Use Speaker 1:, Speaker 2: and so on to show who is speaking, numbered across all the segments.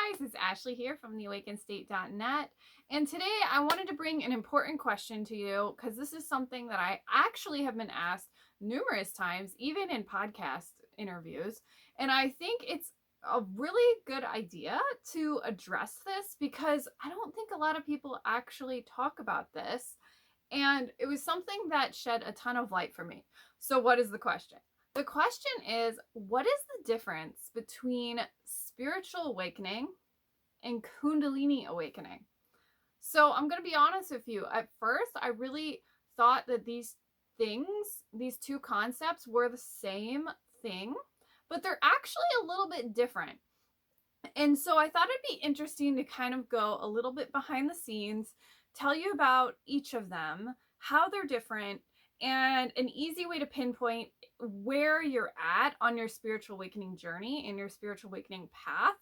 Speaker 1: guys, it's Ashley here from theawakenstate.net, and today I wanted to bring an important question to you because this is something that I actually have been asked numerous times, even in podcast interviews, and I think it's a really good idea to address this because I don't think a lot of people actually talk about this, and it was something that shed a ton of light for me. So what is the question? The question is, what is the difference between spiritual awakening and Kundalini awakening? So I'm going to be honest with you. At first, I really thought that these two concepts were the same thing, but they're actually a little bit different. And so I thought it'd be interesting to kind of go a little bit behind the scenes, tell you about each of them, how they're different, and an easy way to pinpoint where you're at on your spiritual awakening journey and your spiritual awakening path.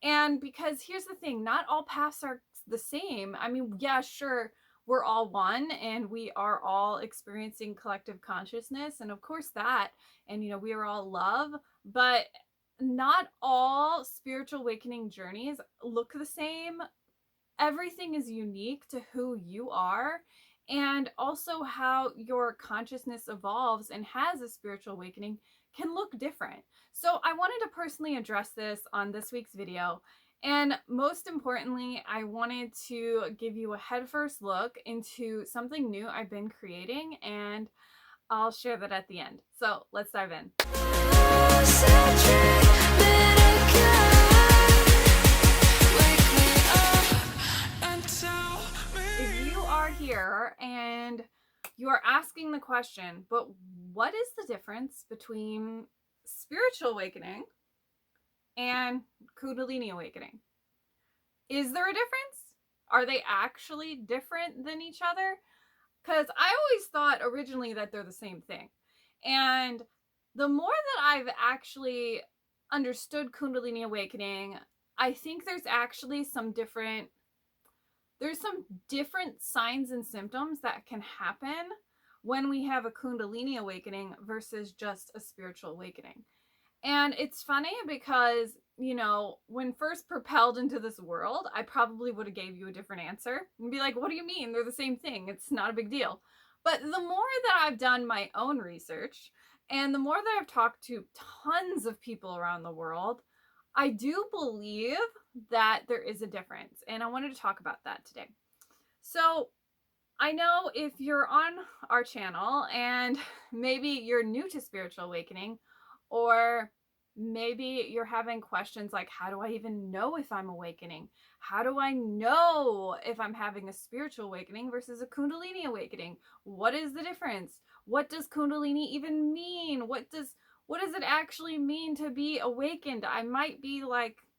Speaker 1: And because here's the thing, not all paths are the same. I mean, yeah, sure, we're all one and we are all experiencing collective consciousness, and of course that, and we are all love, but not all spiritual awakening journeys look the same. Everything is unique to who you are, and also how your consciousness evolves and has a spiritual awakening can look different. So I wanted to personally address this on this week's video. And most importantly, I wanted to give you a headfirst look into something new I've been creating, and I'll share that at the end. So let's dive in. If you are here and you are asking the question, but what is the difference between spiritual awakening and Kundalini awakening? Is there a difference? Are they actually different than each other? Because I always thought originally that they're the same thing. And the more that I've actually understood Kundalini awakening, I think there's actually some different signs and symptoms that can happen when we have a Kundalini awakening versus just a spiritual awakening. And it's funny because, when first propelled into this world, I probably would have gave you a different answer and be like, what do you mean? They're the same thing. It's not a big deal. But the more that I've done my own research and the more that I've talked to tons of people around the world, I do believe that there is a difference. And I wanted to talk about that today. So I know if you're on our channel and maybe you're new to spiritual awakening, or maybe you're having questions like, how do I even know if I'm awakening? How do I know if I'm having a spiritual awakening versus a Kundalini awakening? What is the difference? What does Kundalini even mean? What does it actually mean to be awakened? I might be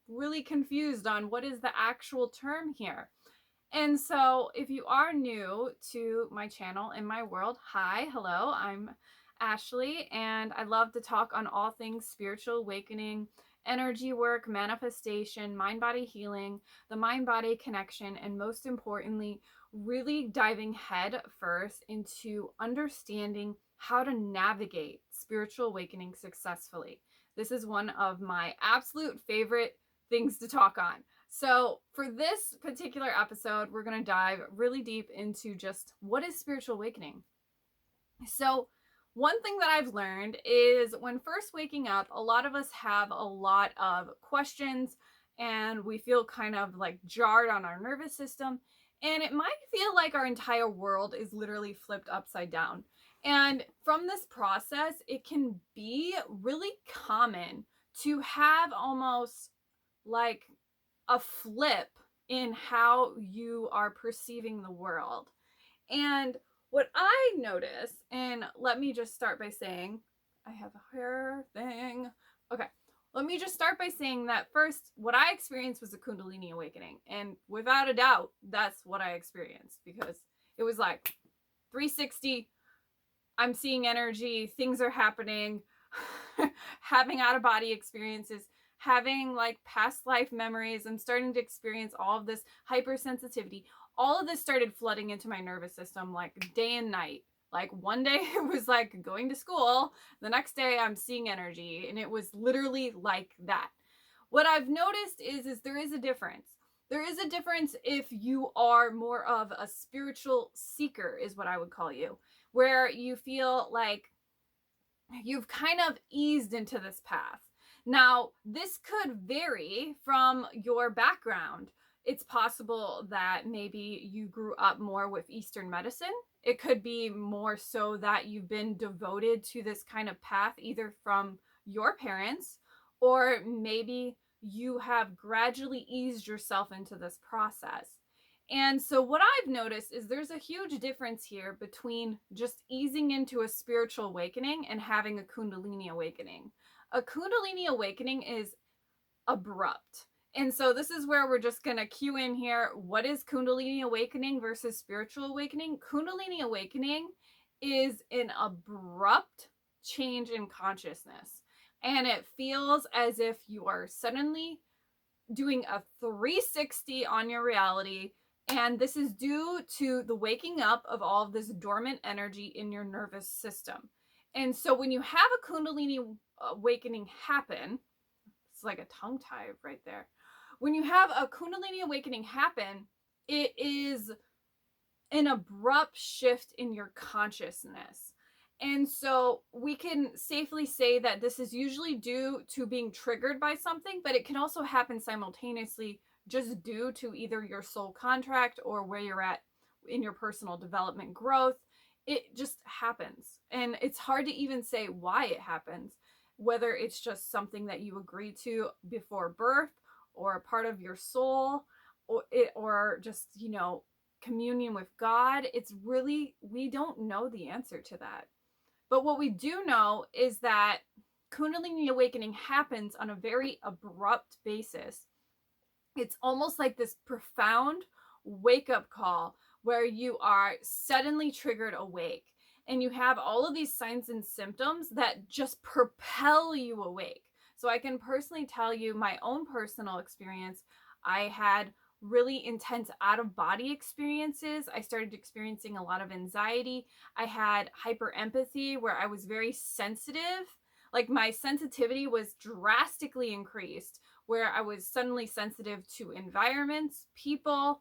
Speaker 1: really confused on what is the actual term here. And so if you are new to my channel and my world, hi, hello, I'm Ashley, and I love to talk on all things spiritual awakening, energy work, manifestation, mind-body healing, the mind-body connection, and most importantly, really diving head first into understanding how to navigate spiritual awakening successfully. This is one of my absolute favorite things to talk on. So for this particular episode, we're going to dive really deep into just what is spiritual awakening. So one thing that I've learned is when first waking up, a lot of us have a lot of questions and we feel kind of jarred on our nervous system. And it might feel like our entire world is literally flipped upside down. And from this process, it can be really common to have almost like a flip in how you are perceiving the world. And what I notice, and let me just start by saying, I have a hair thing. Okay, let me just start by saying that first, what I experienced was a Kundalini awakening. And without a doubt, that's what I experienced, because it was like 360, I'm seeing energy, things are happening, having out-of-body experiences, having past life memories. I'm starting to experience all of this hypersensitivity. All of this started flooding into my nervous system day and night. One day it was going to school, the next day I'm seeing energy, and it was literally like that. what I've noticed is there is a difference. There is a difference if you are more of a spiritual seeker, is what I would call you, where you feel like you've kind of eased into this path. Now, this could vary from your background. It's possible that maybe you grew up more with Eastern medicine. It could be more so that you've been devoted to this kind of path, either from your parents, or maybe you have gradually eased yourself into this process. And so, what I've noticed is there's a huge difference here between just easing into a spiritual awakening and having a Kundalini awakening. A Kundalini awakening is abrupt. And so, this is where we're just going to cue in here. What is Kundalini awakening versus spiritual awakening? Kundalini awakening is an abrupt change in consciousness. And it feels as if you are suddenly doing a 360 on your reality. And this is due to the waking up of all of this dormant energy in your nervous system. And so when you have a Kundalini awakening happen, it's like a tongue tie right there. When you have a Kundalini awakening happen, it is an abrupt shift in your consciousness. And so we can safely say that this is usually due to being triggered by something, but it can also happen simultaneously just due to either your soul contract or where you're at in your personal development growth. It just happens. And it's hard to even say why it happens, whether it's just something that you agreed to before birth or a part of your soul or just, communion with God. It's really, we don't know the answer to that. But what we do know is that Kundalini awakening happens on a very abrupt basis. It's almost like this profound wake-up call where you are suddenly triggered awake and you have all of these signs and symptoms that just propel you awake. So I can personally tell you my own personal experience. I had really intense out-of-body experiences. I started experiencing a lot of anxiety. I had hyperempathy where I was very sensitive. Like my sensitivity was drastically increased, where I was suddenly sensitive to environments, people,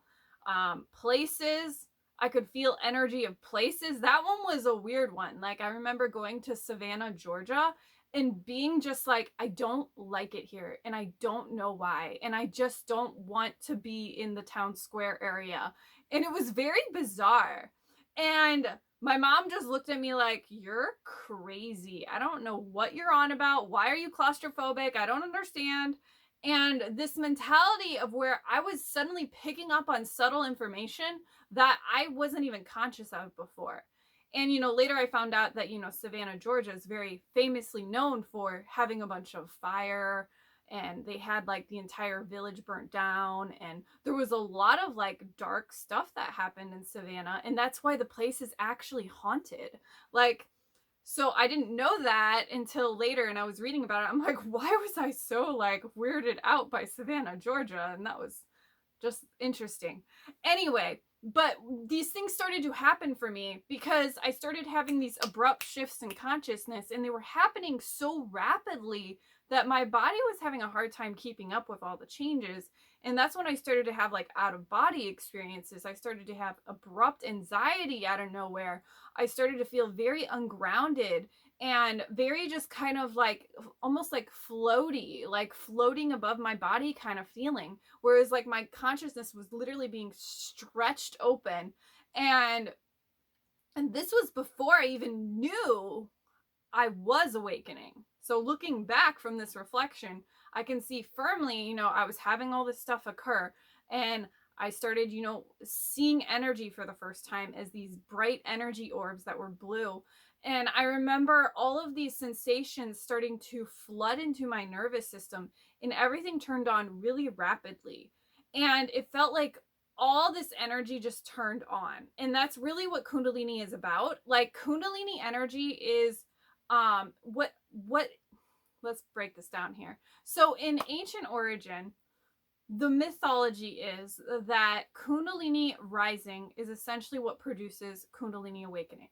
Speaker 1: places. I could feel energy of places. That one was a weird one. Like I remember going to Savannah, Georgia, and being just like, I don't like it here and I don't know why. And I just don't want to be in the town square area. And it was very bizarre. And my mom just looked at me like, you're crazy. I don't know what you're on about. Why are you claustrophobic? I don't understand. And this mentality of where I was suddenly picking up on subtle information that I wasn't even conscious of before. And, later I found out that, Savannah, Georgia is very famously known for having a bunch of fire, and they had like the entire village burnt down. And there was a lot of like dark stuff that happened in Savannah. And that's why the place is actually haunted. Like, so I didn't know that until later, and I was reading about it. I'm like, why was I so like weirded out by Savannah, Georgia? And that was just interesting. Anyway, but these things started to happen for me because I started having these abrupt shifts in consciousness, and they were happening so rapidly that my body was having a hard time keeping up with all the changes. And that's when I started to have like out of body experiences. I started to have abrupt anxiety out of nowhere. I started to feel very ungrounded and very just kind of like almost like floaty, like floating above my body kind of feeling. Whereas like my consciousness was literally being stretched open. And this was before I even knew I was awakening. So looking back from this reflection, I can see firmly, I was having all this stuff occur, and I started, seeing energy for the first time as these bright energy orbs that were blue. And I remember all of these sensations starting to flood into my nervous system, and everything turned on really rapidly. And it felt like all this energy just turned on. And that's really what Kundalini is about. Like Kundalini energy is what let's break this down here. So in ancient origin, the mythology is that Kundalini rising is essentially what produces Kundalini awakening.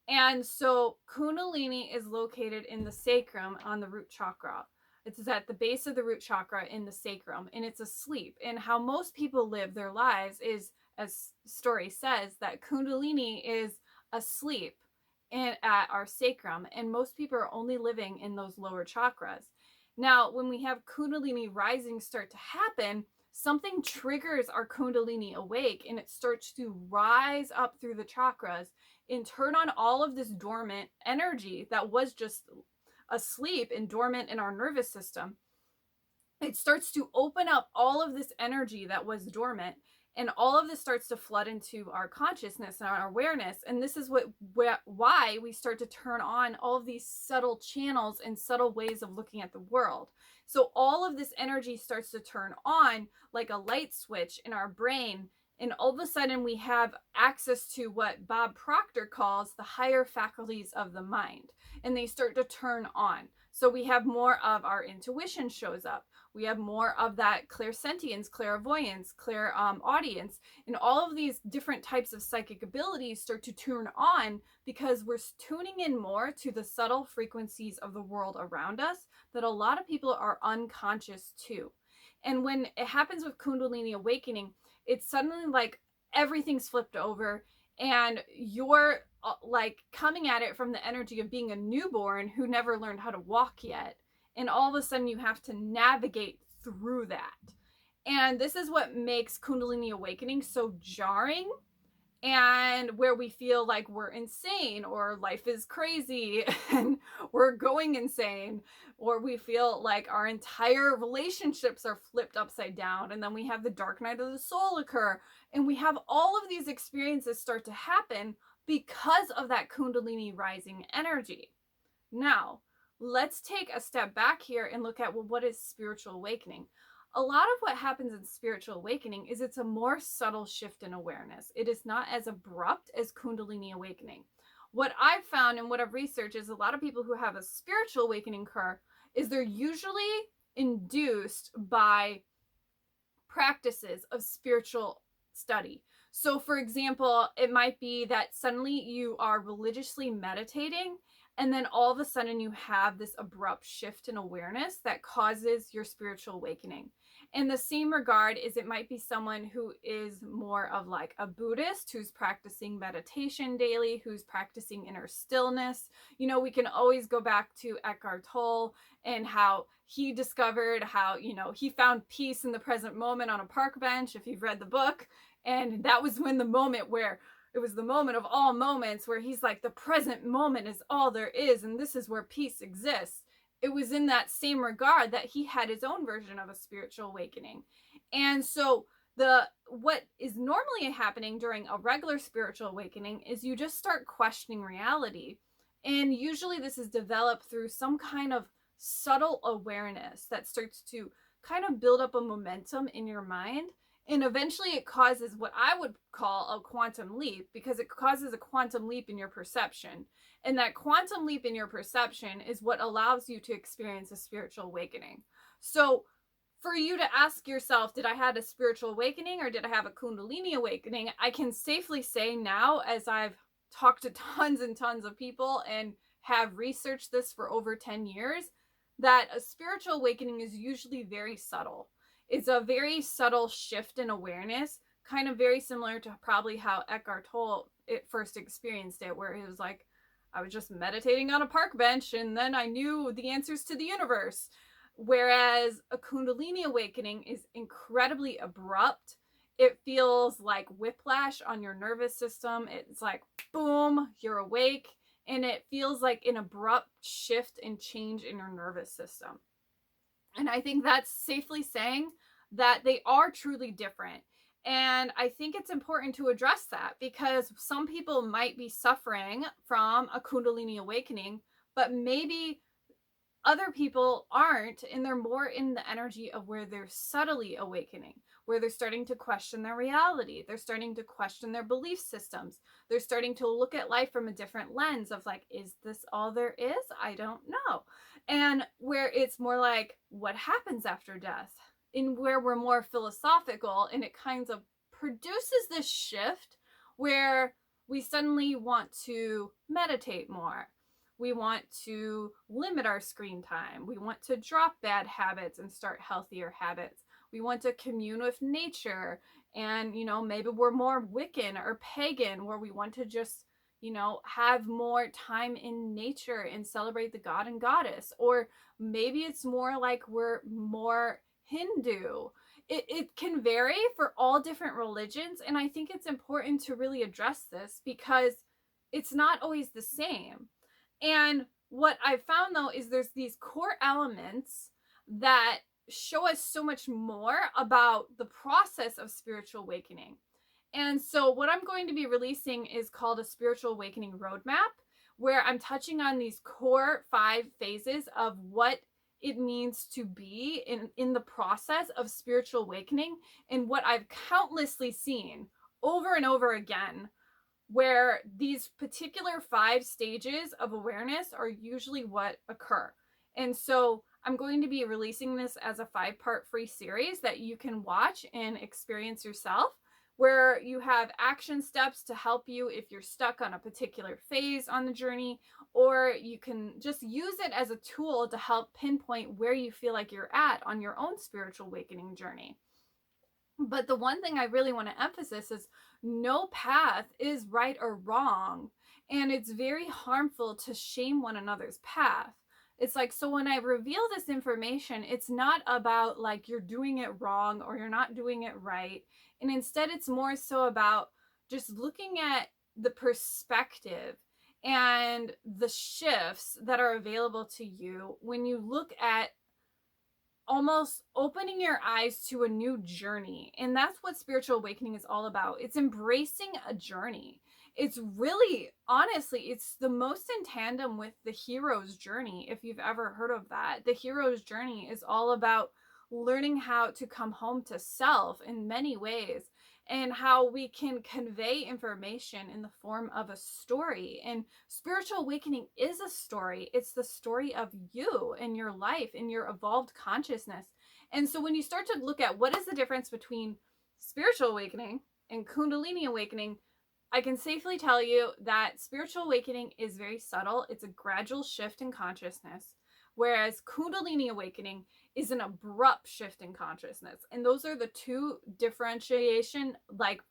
Speaker 1: And so Kundalini is located in the sacrum on the root chakra. It's at the base of the root chakra in the sacrum, and it's asleep. And how most people live their lives is, as story says, that Kundalini is asleep at our sacrum, and most people are only living in those lower chakras. Now, when we have Kundalini rising start to happen, something triggers our Kundalini awake, and it starts to rise up through the chakras and turn on all of this dormant energy that was just asleep and dormant in our nervous system. It starts to open up all of this energy that was dormant, and all of this starts to flood into our consciousness and our awareness. And this is why we start to turn on all of these subtle channels and subtle ways of looking at the world. So all of this energy starts to turn on like a light switch in our brain, and all of a sudden we have access to what Bob Proctor calls the higher faculties of the mind, and they start to turn on. So we have more of our intuition shows up. We have more of that clairsentience, clairvoyance, clairaudience, and all of these different types of psychic abilities start to turn on because we're tuning in more to the subtle frequencies of the world around us that a lot of people are unconscious to. And when it happens with Kundalini awakening, it's suddenly like everything's flipped over, and you're like coming at it from the energy of being a newborn who never learned how to walk yet. And all of a sudden you have to navigate through that. And this is what makes Kundalini awakening so jarring, and where we feel like we're insane or life is crazy and we're going insane, or we feel like our entire relationships are flipped upside down, and then we have the dark night of the soul occur, and we have all of these experiences start to happen because of that Kundalini rising energy. Now, let's take a step back here and look at, well, what is spiritual awakening? A lot of what happens in spiritual awakening is it's a more subtle shift in awareness. It is not as abrupt as Kundalini awakening. What I've found and what I've researched is a lot of people who have a spiritual awakening occur is they're usually induced by practices of spiritual study. So for example, it might be that suddenly you are religiously meditating, and then all of a sudden you have this abrupt shift in awareness that causes your spiritual awakening. In the same regard is it might be someone who is more of like a Buddhist who's practicing meditation daily, who's practicing inner stillness. You know, we can always go back to Eckhart Tolle and how he discovered how, you know, he found peace in the present moment on a park bench, if you've read the book. And that was when the moment where it was the moment of all moments where he's like, the present moment is all there is, and this is where peace exists. It was in that same regard that he had his own version of a spiritual awakening. And so what is normally happening during a regular spiritual awakening is you just start questioning reality. And usually this is developed through some kind of subtle awareness that starts to kind of build up a momentum in your mind. And eventually it causes what I would call a quantum leap, because it causes a quantum leap in your perception. And that quantum leap in your perception is what allows you to experience a spiritual awakening. So for you to ask yourself, did I have a spiritual awakening or did I have a Kundalini awakening? I can safely say now, as I've talked to tons and tons of people and have researched this for over 10 years, that a spiritual awakening is usually very subtle. It's a very subtle shift in awareness, kind of very similar to probably how Eckhart Tolle first experienced it, where he was like, I was just meditating on a park bench and then I knew the answers to the universe. Whereas a Kundalini awakening is incredibly abrupt. It feels like whiplash on your nervous system. It's like, boom, you're awake. And it feels like an abrupt shift and change in your nervous system. And I think that's safely saying that they are truly different. And I think it's important to address that, because some people might be suffering from a Kundalini awakening, but maybe other people aren't, and they're more in the energy of where they're subtly awakening, where they're starting to question their reality. They're starting to question their belief systems. They're starting to look at life from a different lens of like, is this all there is? I don't know. And where it's more like, what happens after death? In where we're more philosophical, and it kind of produces this shift where we suddenly want to meditate more. We want to limit our screen time. We want to drop bad habits and start healthier habits. We want to commune with nature. And, maybe we're more Wiccan or pagan, where we want to just, have more time in nature and celebrate the god and goddess. Or maybe it's more like we're more Hindu. It can vary for all different religions. And I think it's important to really address this because it's not always the same. And what I've found, though, is there's these core elements that show us so much more about the process of spiritual awakening. And so what I'm going to be releasing is called a Spiritual Awakening Roadmap, where I'm touching on these core 5 phases of what it means to be in the process of spiritual awakening, and what I've countlessly seen over and over again, where these particular 5 stages of awareness are usually what occur. And so I'm going to be releasing this as a 5-part free series that you can watch and experience yourself, where you have action steps to help you if you're stuck on a particular phase on the journey, or you can just use it as a tool to help pinpoint where you feel like you're at on your own spiritual awakening journey. But the one thing I really want to emphasize is no path is right or wrong, and it's very harmful to shame one another's path. It's like, so when I reveal this information, it's not about like you're doing it wrong or you're not doing it right. And instead, it's more so about just looking at the perspective and the shifts that are available to you when you look at almost opening your eyes to a new journey. And that's what spiritual awakening is all about. It's embracing a journey. It's really, honestly, it's the most in tandem with the hero's journey, if you've ever heard of that. The hero's journey is all about learning how to come home to self in many ways, and how we can convey information in the form of a story. And spiritual awakening is a story. It's the story of you and your life and your evolved consciousness. And so when you start to look at what is the difference between spiritual awakening and Kundalini awakening, I can safely tell you that spiritual awakening is very subtle. It's a gradual shift in consciousness, whereas Kundalini awakening is an abrupt shift in consciousness. And those are the 2 differentiation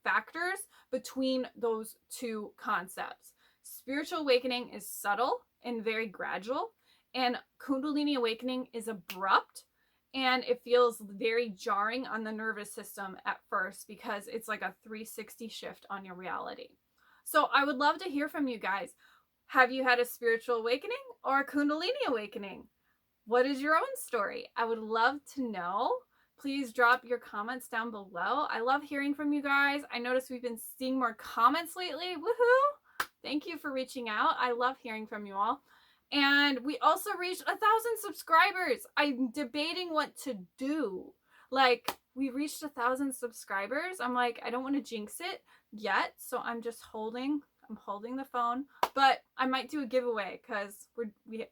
Speaker 1: factors between those 2 concepts. Spiritual awakening is subtle and very gradual, and Kundalini awakening is abrupt, and it feels very jarring on the nervous system at first because it's like a 360 shift on your reality. So I would love to hear from you guys. Have you had a spiritual awakening or a Kundalini awakening? What is your own story? I would love to know. Please drop your comments down below. I love hearing from you guys. I noticed we've been seeing more comments lately. Woohoo! Thank you for reaching out. I love hearing from you all. And we also reached 1,000 subscribers. I'm debating what to do. We reached 1,000 subscribers. I'm like, I don't want to jinx it yet, so I'm just holding the phone, but I might do a giveaway because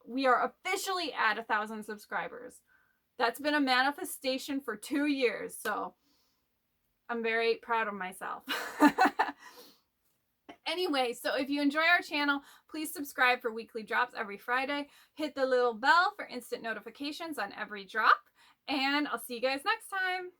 Speaker 1: we are officially at 1,000 subscribers. That's been a manifestation for 2 years, so I'm very proud of myself. Anyway, so if you enjoy our channel, please subscribe for weekly drops every Friday. Hit the little bell for instant notifications on every drop, and I'll see you guys next time.